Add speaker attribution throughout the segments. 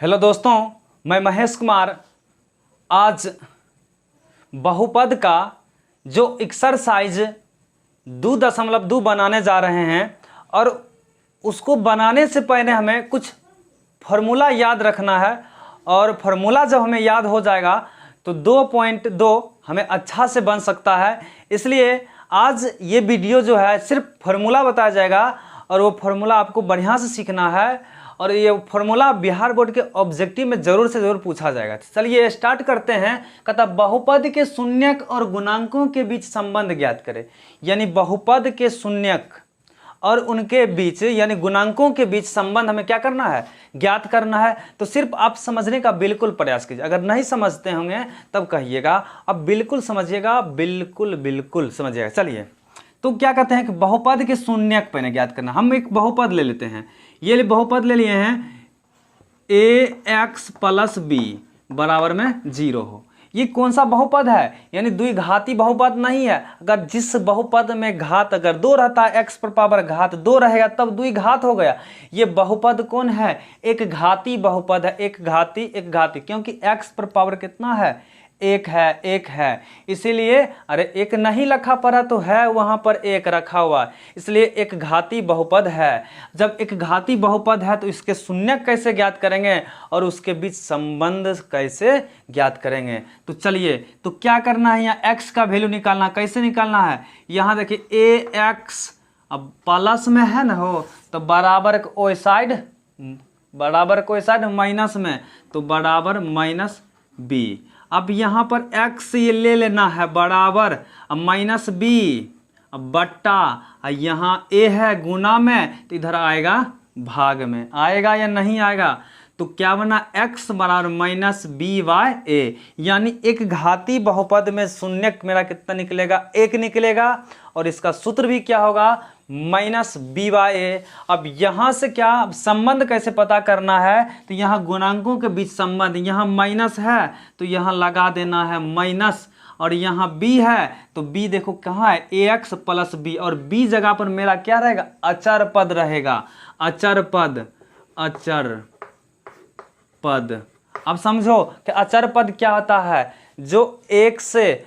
Speaker 1: Hello दोस्तों, मैं महेश कुमार आज बहुपद का जो एक्सरसाइज 2.2 बनाने जा रहे हैं और उसको बनाने से पहले हमें कुछ फार्मूला याद रखना है और फार्मूला जब हमें याद हो जाएगा तो 2.2 हमें अच्छा से बन सकता है। इसलिए आज ये वीडियो जो है सिर्फ फार्मूला बताया जाएगा और वो फार्मूला आपको बढ़िया से सीखना है और ये फार्मूला बिहार बोर्ड के ऑब्जेक्टिव में जरूर से जरूर पूछा जाएगा। चलिए स्टार्ट करते हैं। कहता बहुपद के शून्यक और गुणांकों के बीच संबंध ज्ञात करें। यानी बहुपद के शून्यक और उनके बीच यानी गुणांकों के बीच संबंध हमें क्या करना है, ज्ञात करना है। तो सिर्फ आप समझने का बिल्कुल प्रयास कीजिए। अगर नहीं समझते होंगे तब कहिएगा, अब बिल्कुल समझिएगा, बिल्कुल समझिएगा। चलिए तो क्या कहते हैं कि बहुपद के शून्यक पहले ज्ञात करना। हम एक बहुपद ले लेते हैं, ये बहुपद ले लिए हैं ax + b बराबर में 0 हो। ये कौन सा बहुपद है? यानी द्विघाती बहुपद नहीं है। अगर जिस बहुपद में घात अगर 2 रहता है, x पर पावर घात 2 रहेगा तब द्विघात हो गया। ये बहुपद कौन है? एक घाती बहुपद है, एक घाती क्योंकि x पर पावर कितना है? एक है। इसीलिए अरे एक नहीं लिखा पड़ा तो है वहां पर एक रखा हुआ, इसलिए एक घाती बहुपद है। जब एक घाती बहुपद है तो इसके शून्यक कैसे ज्ञात करेंगे और उसके बीच संबंध कैसे ज्ञात करेंगे। तो चलिए तो क्या करना है, यहाँ x का वैल्यू निकालना। कैसे निकालना है? यहाँ देखिए ax अब प्लस में है ना हो तो बराबर कोई साइड माइनस में तो बराबर -b। अब यहाँ पर x ये ले लेना है बराबर -b बट्टा यहाँ a है गुना में तो इधर आएगा भाग में। आएगा या नहीं आएगा? तो क्या बना? x बराबर -b/a। यानी एक घाती बहुपद में शून्यक मेरा कितना निकलेगा? 1 निकलेगा और इसका सूत्र भी क्या होगा? -b/a। अब यहाँ से क्या संबंध कैसे पता करना है? तो यहाँ गुणांकों के बीच संबंध, यहाँ माइनस है तो यहाँ लगा देना है माइनस, और यहाँ b है तो b देखो कहाँ है? ax + b, और b जगह पर मेरा क्या रहेगा? अचर पद रहेगा। अचर पद। अब समझो कि अचर पद क्या होता है? जो 1 से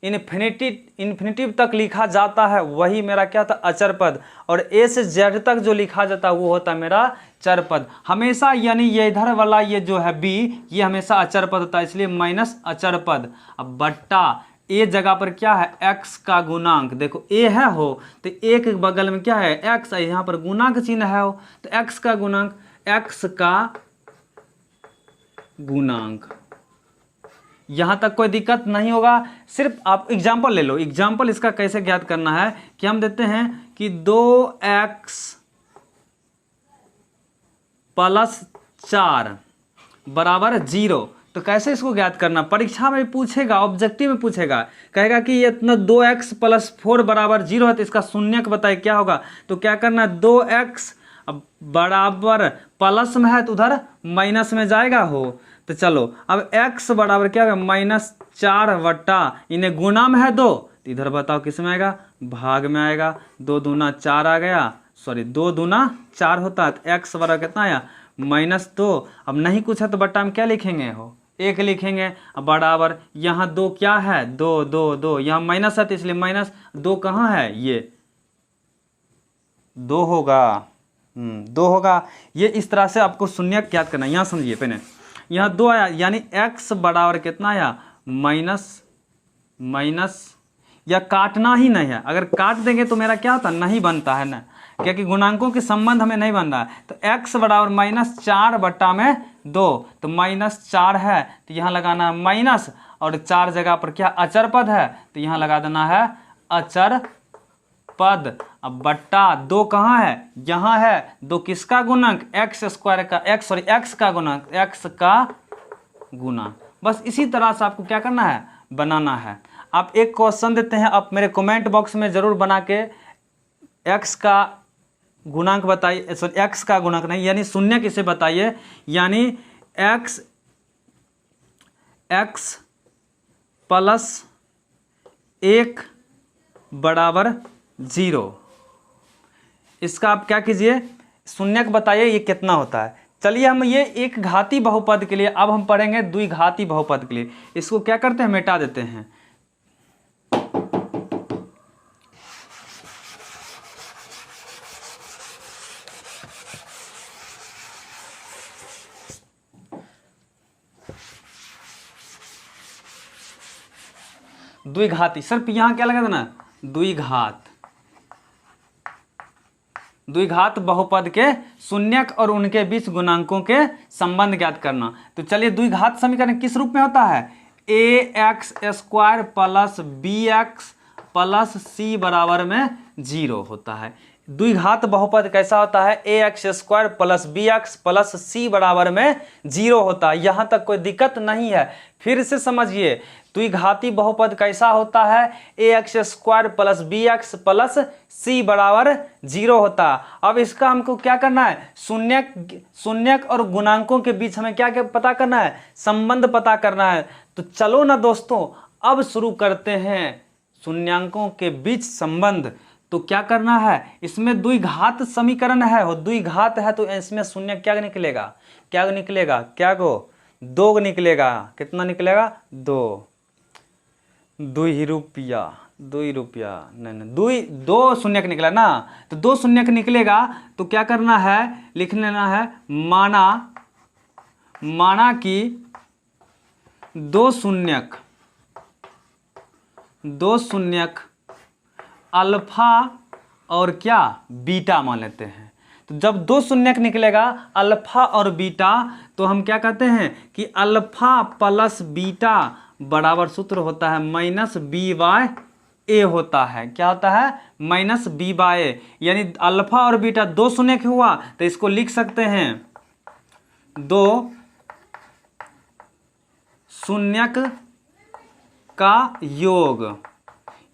Speaker 1: इन्फिनिटिव तक लिखा जाता है वही मेरा क्या था? अचर पद। और a से z तक जो लिखा जाता है वो होता है मेरा चर पद हमेशा। यानी ये इधर वाला ये जो है b ये हमेशा अचर पद होता है, इसलिए माइनस अचर पद। अब बट्टा a जगह पर क्या है? x का गुणांक। देखो a है हो तो a के बगल में क्या है? x है, यहाँ पर गुणांक चिन्ह है हो तो x का गुणांक। यहाँ तक कोई दिक्कत नहीं होगा। सिर्फ आप एग्जाम्पल ले लो। एग्जाम्पल इसका कैसे ज्ञात करना है कि हम देते हैं कि 2x + 4 बराबर 0। तो कैसे इसको ज्ञात करना? परीक्षा में पूछेगा, ऑब्जेक्टिव में पूछेगा, कहेगा कि ये इतना 2x + 4 बराबर 0 है तो इसका शून्यक बताए क्या होगा। तो क्या करना है? 2x अब बराबर प्लस में है तो उधर माइनस में जाएगा हो। तो चलो अब x बराबर क्या होगा? -4 बट्टा इन्हें गुना में है 2 तो इधर बताओ किस में आएगा? भाग में आएगा। 2 दूना 4 आ गया, सॉरी 2 दूना 4 होता है तो x बराबर कितना आया? -2। अब नहीं कुछ है तो बट्टा में क्या लिखेंगे हो? 1 लिखेंगे। अब बराबर यहाँ 2 क्या है? 2 यहाँ माइनस है तो इसलिए -2 कहाँ है? ये 2 होगा। 2 होगा। ये इस तरह से आपको शून्यक ज्ञात करना है। यहाँ समझिए पहले, यहाँ 2 आया यानी x बराबर कितना आया? माइनस या काटना ही नहीं है। अगर काट देंगे तो मेरा क्या होता? नहीं बनता है ना, क्योंकि गुणांकों के संबंध हमें नहीं बन रहा है। तो x बराबर -4 बट्टा में 2 तो -4 है तो यहाँ लगाना है माइनस, और 4 जगह पर क्या? अचर पद है तो यहाँ लगा देना है अचर पद। अब बट्टा 2 कहाँ है? यहाँ है। 2 किसका गुणांक? x² का, x का गुणांक, x का गुना। बस इसी तरह से आपको क्या करना है? बनाना है। आप एक क्वेश्चन देते हैं, आप मेरे कमेंट बॉक्स में जरूर बना के x का गुणांक बताइए, सॉरी x का गुणांक नहीं यानी शून्यक इसे बताइए। यानी x + 1 बराबर 0। इसका आप क्या कीजिए? शून्यक बताइए ये कितना होता है? चलिए हम ये एक घाती बहुपद के लिए अब हम पढ़ेंगे द्विघाती बहुपद के लिए। इसको क्या करते हैं, मिटा देते हैं। द्विघाती, सिर्फ यहां क्या लगा देना, द्विघात। द्विघात बहुपद के शून्यक और उनके बीच गुणांकों के संबंध ज्ञात करना। तो चलिए द्विघात समीकरण किस रूप में होता है, ax² plus bx plus c बराबर में 0 होता है। द्विघात बहुपद कैसा होता है, ax² plus bx plus c बराबर में 0 होता है। यहाँ तक कोई दिक्कत नहीं है। फिर से समझिए, द्विघाती बहुपद कैसा होता है, ax² plus bx plus c बराबर 0 होता है। अब इसका हमको क्या करना है, शून्यक और गुणांकों के बीच हमें क्या क्या पता करना है, संबंध पता करना है। तो चलो ना दोस्तों, अब शुरू करते हैं शून्यांकों के बीच संबंध। तो क्या करना है, इसमें द्विघात समीकरण है, हो द्विघात है तो इसमें शून्य क्या निकलेगा, क्या निकलेगा, क्या गो 2 निकलेगा। कितना निकलेगा, 2। 2 रुपया, 2 रुपया नहीं, 2 शून्यक निकला ना, तो 2 शून्यक निकलेगा। तो क्या करना है, लिख लेना है, माना कि 2 शून्यक अल्फा और क्या बीटा मान लेते हैं। तो जब 2 शून्यक निकलेगा अल्फा और बीटा, तो हम क्या कहते हैं कि अल्फा प्लस बीटा बराबर सूत्र होता है माइनस b/a होता है। क्या होता है, माइनस b/a। यानी अल्फा और बीटा 2 शून्यक हुआ तो इसको लिख सकते हैं 2 शून्यक का योग,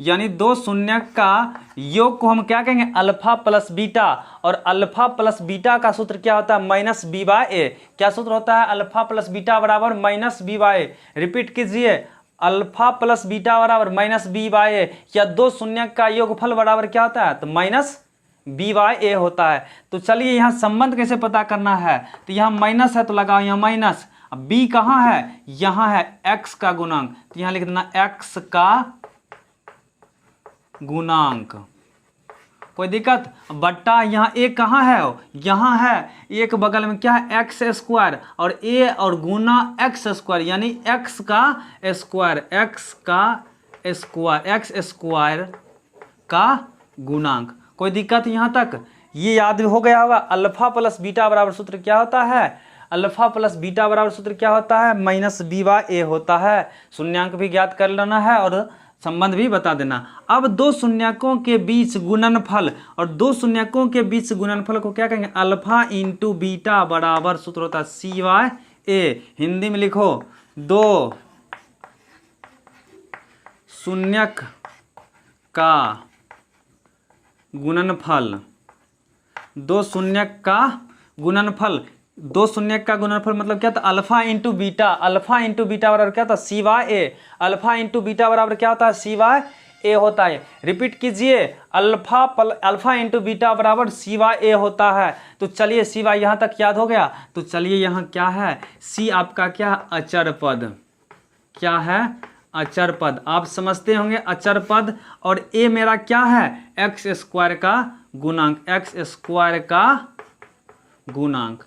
Speaker 1: यानी 2 शून्यक का योग को हम क्या कहेंगे, अल्फा प्लस बीटा। और अल्फा प्लस बीटा का सूत्र क्या होता है, माइनस b/a। क्या सूत्र होता है, अल्फा प्लस बीटा बराबर माइनस b/a। रिपीट कीजिए, अल्फा प्लस बीटा बराबर माइनस b/a, या 2 शून्यक का योगफल बराबर क्या होता है, तो माइनस b/a होता है। तो चलिए यहाँ संबंध कैसे पता करना है, तो यहाँ माइनस है तो लगाओ यहाँ माइनस। अब b कहाँ है, यहाँ है x का गुणांक, तो यहाँ लिख देना x का गुणांक। कोई दिक्कत, बट्टा यहाँ a कहाँ है, यहाँ है, एक बगल में क्या है x² और a और गुना x² यानी x का स्क्वायर का गुणांक। कोई दिक्कत यहाँ तक, ये याद हो गया होगा। अल्फा प्लस बीटा बराबर सूत्र क्या होता है, अल्फा प्लस बीटा बराबर सूत्र क्या होता है, माइनस b/a होता है। शून्यांक भी ज्ञात कर लेना है और संबंध भी बता देना। अब 2 शून्यकों के बीच गुणनफल, और 2 शून्यकों के बीच गुणनफल को क्या कहेंगे, अल्फा इंटू बीटा बराबर सूत्र होता है c/a। हिंदी में लिखो, 2 शून्यक का गुणनफल, 2 शून्यक का गुणनफल, 2 शून्यक का गुणनफल मतलब क्या था, alpha into beta. Alpha into beta बराबर क्या था, c/a। अल्फा इंटू बीटा बराबर क्या होता है, c/a होता है। रिपीट कीजिए, अल्फा इंटू बीटा बराबर c/a होता है। तो चलिए c यहाँ तक याद हो गया। तो चलिए यहाँ क्या है, c आपका क्या है, अचर पद। क्या है, अचर पद। आप समझते होंगे अचर पद। और a मेरा क्या है, x² का गुणांक, x² का गुणांक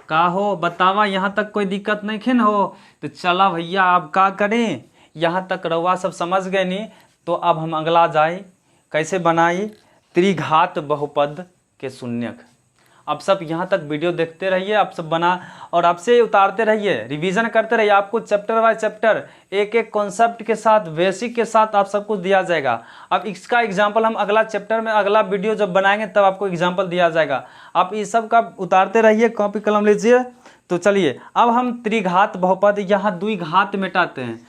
Speaker 1: का हो। बतावा यहाँ तक कोई दिक्कत नहीं खिन हो। तो चला भैया आप का करें, यहाँ तक रउआ सब समझ गए नहीं। तो अब हम अगला जाए, कैसे बनाई त्रिघात बहुपद के शून्यक। आप सब यहाँ तक वीडियो देखते रहिए, आप सब बना और आपसे उतारते रहिए, रिवीजन करते रहिए। आपको चैप्टर बाय चैप्टर एक एक कॉन्सेप्ट के साथ, बेसिक के साथ आप सब कुछ दिया जाएगा। अब इसका एग्जाम्पल हम अगला चैप्टर में, अगला वीडियो जब बनाएंगे तब आपको एग्जाम्पल दिया जाएगा। आप इस सब का उतारते रहिए, कॉपी कलम लीजिए। तो चलिए अब हम त्रिघात बहुपद, यहाँ द्विघात मिटाते हैं,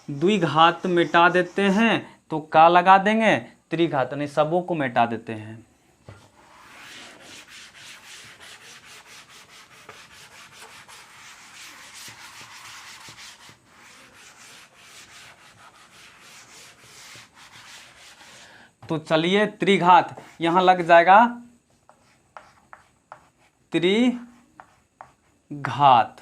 Speaker 1: द्विघात मिटा देते हैं। तो का लगा देंगे, त्रिघात, नहीं सबों को मिटा देते हैं। तो चलिए त्रिघात यहाँ लग जाएगा, त्रिघात घात।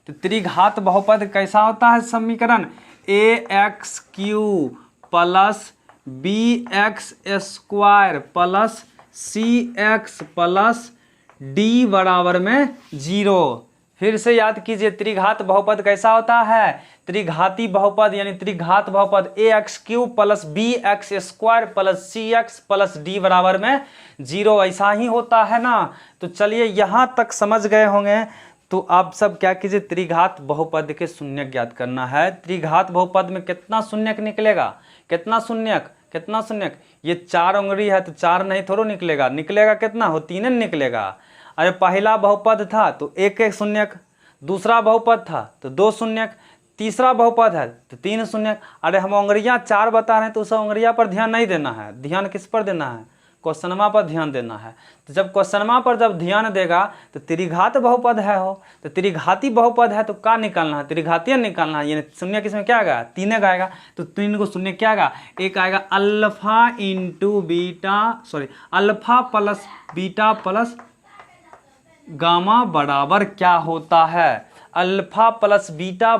Speaker 1: तो त्रिघात बहुपद कैसा होता है समीकरण? ax³ plus bx² plus cx plus d बराबर में 0। फिर से याद कीजिए, त्रिघात बहुपद कैसा होता है? त्रिघाती बहुपद यानी त्रिघात बहुपद ax³ plus bx² plus cx plus d बराबर में 0, ऐसा ही होता है ना। तो चलिए यहाँ तक समझ गए होंगे। तो आप सब क्या कीजिए, त्रिघात बहुपद के शून्यक ज्ञात करना है। त्रिघात बहुपद में कितना शून्यक निकलेगा? कितना शून्यक? कितना शून्यक? ये 4 उंगली है तो 4 नहीं थोड़ा निकलेगा, निकलेगा कितना हो? 3 निकलेगा। अरे पहला बहुपद था तो 1 शून्यक, दूसरा बहुपद था तो 2 शून्यक, तीसरा बहुपद है तो 3 शून्यक। अरे हम उंगलियां 4 बता रहे हैं तो उस उंगलियां पर ध्यान नहीं देना है, ध्यान किस पर देना है? क्वेश्चनमा पर ध्यान देना है। तो जब क्वेश्चनमा पर जब ध्यान देगा तो त्रिघात बहुपद है हो, तो त्रिघाती बहुपद है तो क्या निकालना है? त्रिघातीय निकालना है। यानी शून्य किसमें क्या आएगा? 3 आएगा। तो 3 को शून्य क्या आएगा? एक आएगा alpha into beta, sorry alpha plus beta plus gamma बराबर क्या होता है? Alpha plus beta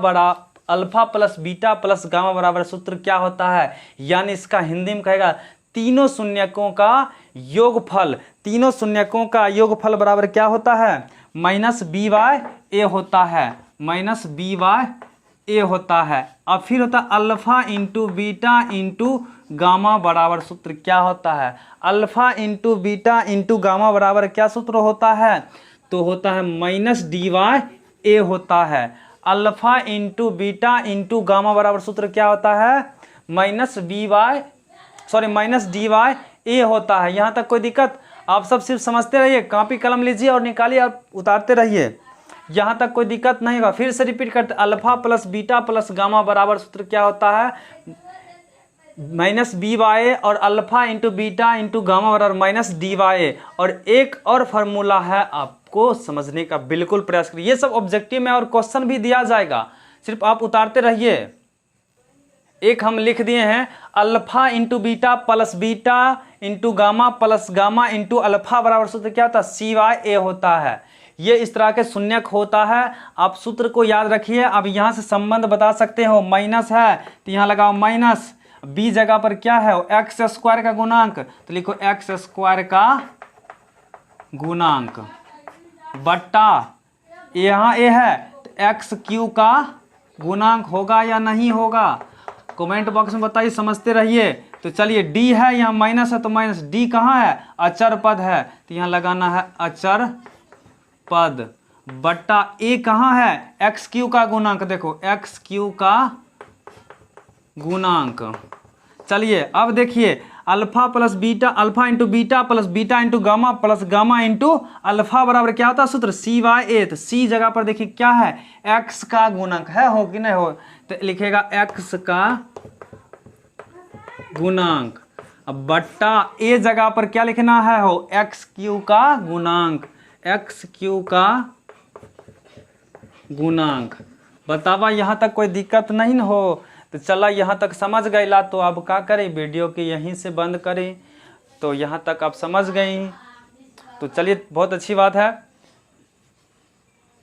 Speaker 1: plus gamma बराबर सूत्र क्या होता है? यानी इसका हिंदी में कहेगा तीनों शून्यकों का योगफल। तीनों शून्यकों का योगफल बराबर क्या होता है? माइनस बी बाय ए होता है, माइनस बी बाय ए होता है। अब फिर होता है alpha into beta into gamma बराबर सूत्र क्या होता है? Alpha into beta into gamma बराबर क्या सूत्र होता है? तो होता है माइनस डी वाई ए होता है। Alpha into beta into gamma बराबर सूत्र क्या होता है? माइनस डी वाई ए होता है। यहाँ तक कोई दिक्कत? आप सब सिर्फ समझते रहिए, कॉपी कलम लीजिए और निकालिए और उतारते रहिए, यहाँ तक कोई दिक्कत नहीं होगा। फिर से रिपीट करते, alpha plus beta plus gamma बराबर सूत्र क्या होता है? माइनस बी वाई और alpha into beta into gamma बराबर माइनस डी वाई। और एक और फार्मूला है, आपको समझने का बिल्कुल प्रयास करिए। ये सब ऑब्जेक्टिव में और क्वेश्चन भी दिया जाएगा, सिर्फ आप उतारते रहिए। एक हम लिख दिए हैं alpha into beta into gamma into alpha बराबर सूत्र क्या होता है? सी वाई ए होता है। ये इस तरह के शून्यक होता है। आप सूत्र को याद रखिए। अब यहाँ से संबंध बता सकते हो, माइनस है तो यहाँ लगाओ माइनस, बी जगह पर क्या है? x² का गुणांक, तो लिखो x² का गुणांक बट्टा यहाँ ए है तो x³ का गुणांक होगा या नहीं होगा? कमेंट बॉक्स में बताइए, समझते रहिए। तो चलिए d है, यहाँ माइनस है तो माइनस, d कहाँ है? अचर पद है तो यहाँ लगाना है अचर पद बट्टा a कहाँ है? x³ का गुणांक, देखो x³ का गुणांक। चलिए अब देखिए, alpha into beta plus beta into gamma plus gamma into alpha बराबर क्या होता है सूत्र? सी वाई ए। तो सी जगह पर देखिए क्या है? x का गुणांक है, हो कि नहीं हो? तो लिखेगा x का गुणांक। अब बट्टा ए जगह पर क्या लिखना है? हो x³ का गुणांक, x³ का गुणांक। बतावा यहाँ तक कोई दिक्कत नहीं हो? तो चला यहाँ तक समझ गए ला, तो अब क्या करें, वीडियो के यहीं से बंद करें। तो यहाँ तक आप समझ गई, तो चलिए बहुत अच्छी बात है।